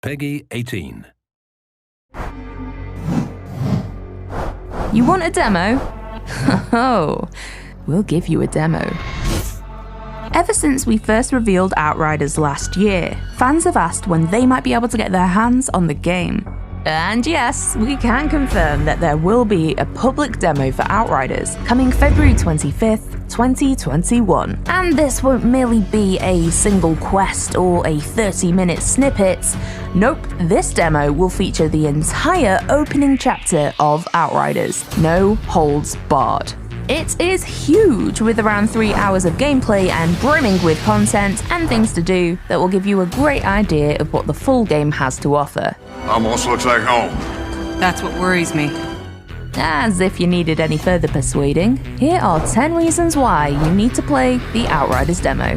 Peggy 18. You want a demo? Oh, we'll give you a demo. Ever since we first revealed Outriders last year, fans have asked when they might be able to get their hands on the game. And yes, we can confirm that there will be a public demo for Outriders coming February 25th, 2021. And this won't merely be a single quest or a 30-minute snippet. Nope, this demo will feature the entire opening chapter of Outriders, no holds barred. It is huge, with around 3 hours of gameplay and brimming with content and things to do that will give you a great idea of what the full game has to offer. Almost looks like home. That's what worries me. As if you needed any further persuading, here are 10 reasons why you need to play the Outriders demo.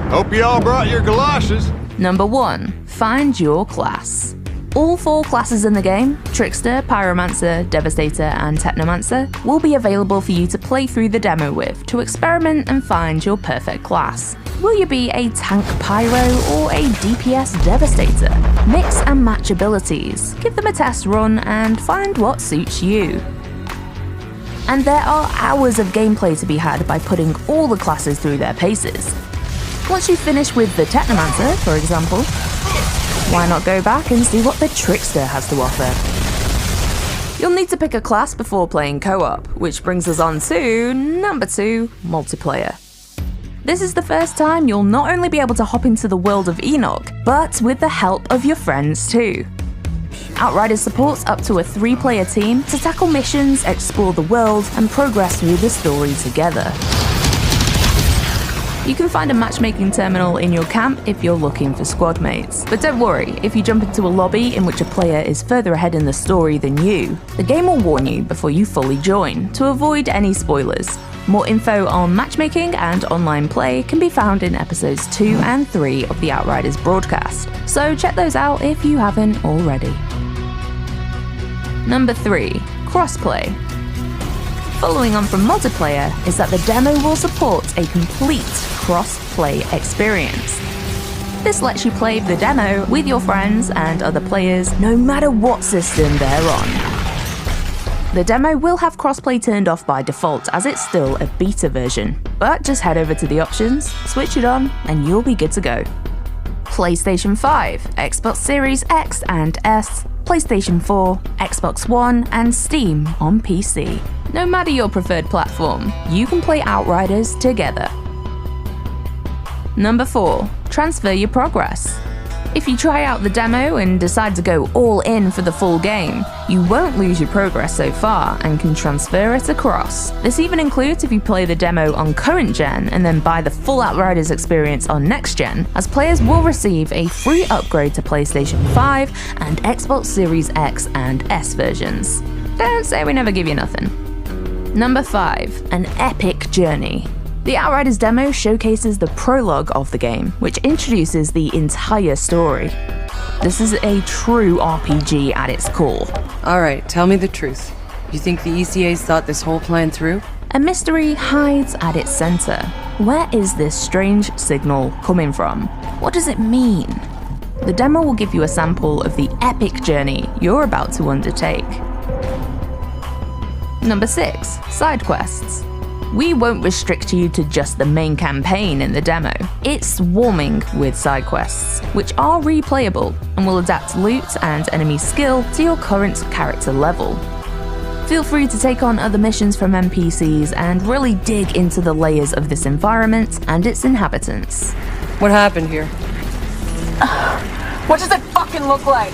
Hope you all brought your galoshes. Number 1. Find your class. All 4 classes in the game, Trickster, Pyromancer, Devastator, and Technomancer, will be available for you to play through the demo with to experiment and find your perfect class. Will you be a tank pyro or a DPS devastator? Mix and match abilities, give them a test run and find what suits you. And there are hours of gameplay to be had by putting all the classes through their paces. Once you finish with the Technomancer, for example, why not go back and see what the Trickster has to offer? You'll need to pick a class before playing co-op, which brings us on to number 2, multiplayer. This is the first time you'll not only be able to hop into the world of Enoch, but with the help of your friends too. Outriders supports up to a 3-player team to tackle missions, explore the world, and progress through the story together. You can find a matchmaking terminal in your camp if you're looking for squad mates. But don't worry, if you jump into a lobby in which a player is further ahead in the story than you, the game will warn you before you fully join, to avoid any spoilers. More info on matchmaking and online play can be found in episodes 2 and 3 of the Outriders broadcast, so check those out if you haven't already. Number 3. Crossplay. Following on from multiplayer is that the demo will support a complete cross-play experience. This lets you play the demo with your friends and other players no matter what system they're on. The demo will have crossplay turned off by default as it's still a beta version, but just head over to the options, switch it on, and you'll be good to go. PlayStation 5, Xbox Series X and S, PlayStation 4, Xbox One, and Steam on PC. No matter your preferred platform, you can play Outriders together. Number 4. Transfer your progress. If you try out the demo and decide to go all in for the full game, you won't lose your progress so far and can transfer it across. This even includes if you play the demo on current gen and then buy the full Outriders experience on next gen, as players will receive a free upgrade to PlayStation 5 and Xbox Series X and S versions. Don't say we never give you nothing. Number 5. An epic journey. The Outriders demo showcases the prologue of the game, which introduces the entire story. This is a true RPG at its core. Alright, tell me the truth. You think the ECAs thought this whole plan through? A mystery hides at its center. Where is this strange signal coming from? What does it mean? The demo will give you a sample of the epic journey you're about to undertake. Number 6. Side quests. We won't restrict you to just the main campaign in the demo. It's swarming with side quests, which are replayable and will adapt loot and enemy skill to your current character level. Feel free to take on other missions from NPCs and really dig into the layers of this environment and its inhabitants. What happened here? What does it fucking look like?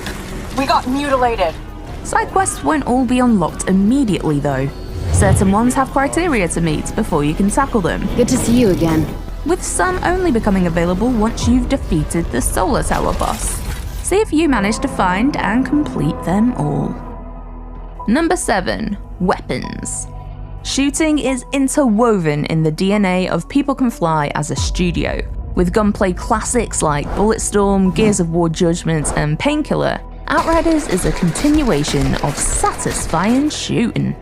We got mutilated. Side quests won't all be unlocked immediately though. Certain ones have criteria to meet before you can tackle them. Good to see you again. With some only becoming available once you've defeated the Solar Tower boss. See if you manage to find and complete them all. Number 7. Weapons. Shooting is interwoven in the DNA of People Can Fly as a studio. With gunplay classics like Bulletstorm, Gears of War Judgment, and Painkiller, Outriders is a continuation of satisfying shooting.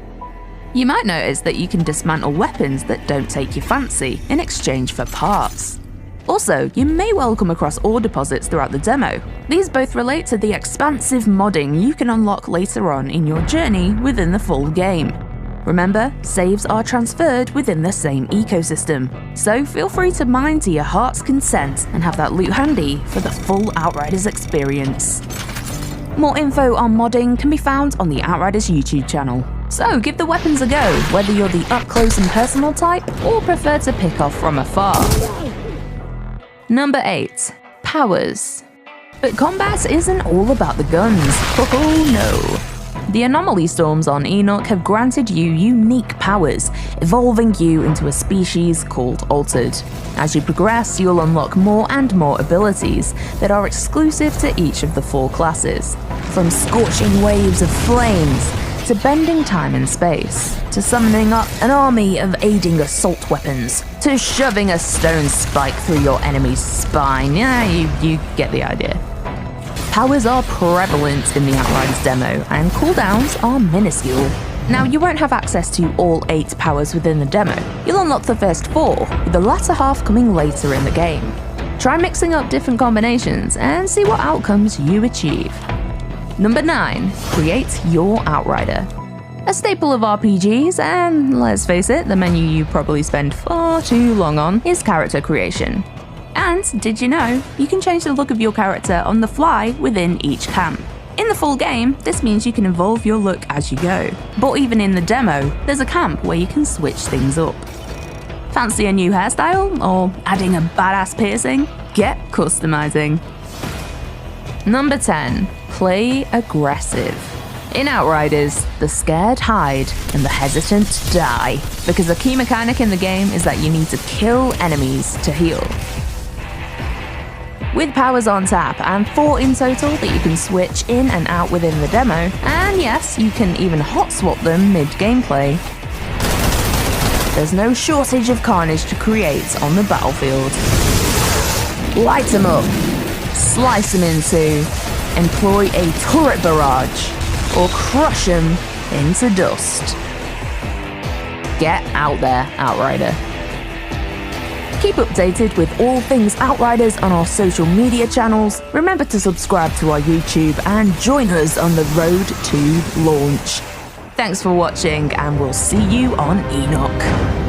You might notice that you can dismantle weapons that don't take your fancy in exchange for parts. Also, you may well come across ore deposits throughout the demo. These both relate to the expansive modding you can unlock later on in your journey within the full game. Remember, saves are transferred within the same ecosystem, so feel free to mine to your heart's content and have that loot handy for the full Outriders experience. More info on modding can be found on the Outriders YouTube channel. So give the weapons a go, whether you're the up-close and personal type or prefer to pick off from afar. Number 8. Powers. But combat isn't all about the guns. Oh no. The anomaly storms on Enoch have granted you unique powers, evolving you into a species called Altered. As you progress, you'll unlock more and more abilities that are exclusive to each of the 4 classes. From scorching waves of flames, to bending time and space, to summoning up an army of aiding assault weapons, to shoving a stone spike through your enemy's spine. Yeah, you get the idea. Powers are prevalent in the Outriders demo, and cooldowns are minuscule. Now, you won't have access to all 8 powers within the demo. You'll unlock the first 4, with the latter half coming later in the game. Try mixing up different combinations and see what outcomes you achieve. Number 9. Create your Outrider. A staple of RPGs, and let's face it, the menu you probably spend far too long on, is character creation. And did you know, you can change the look of your character on the fly within each camp. In the full game, this means you can evolve your look as you go. But even in the demo, there's a camp where you can switch things up. Fancy a new hairstyle, or adding a badass piercing? Get customizing. Number 10. Play aggressive. In Outriders, the scared hide and the hesitant die, because a key mechanic in the game is that you need to kill enemies to heal. With powers on tap and 4 in total that you can switch in and out within the demo, and yes, you can even hot swap them mid-gameplay, there's no shortage of carnage to create on the battlefield. Light them up, slice them in two, employ a turret barrage, or crush them into dust. Get out there, Outrider. Keep updated with all things Outriders on our social media channels. Remember to subscribe to our YouTube and join us on the road to launch. Thanks for watching, and we'll see you on Enoch.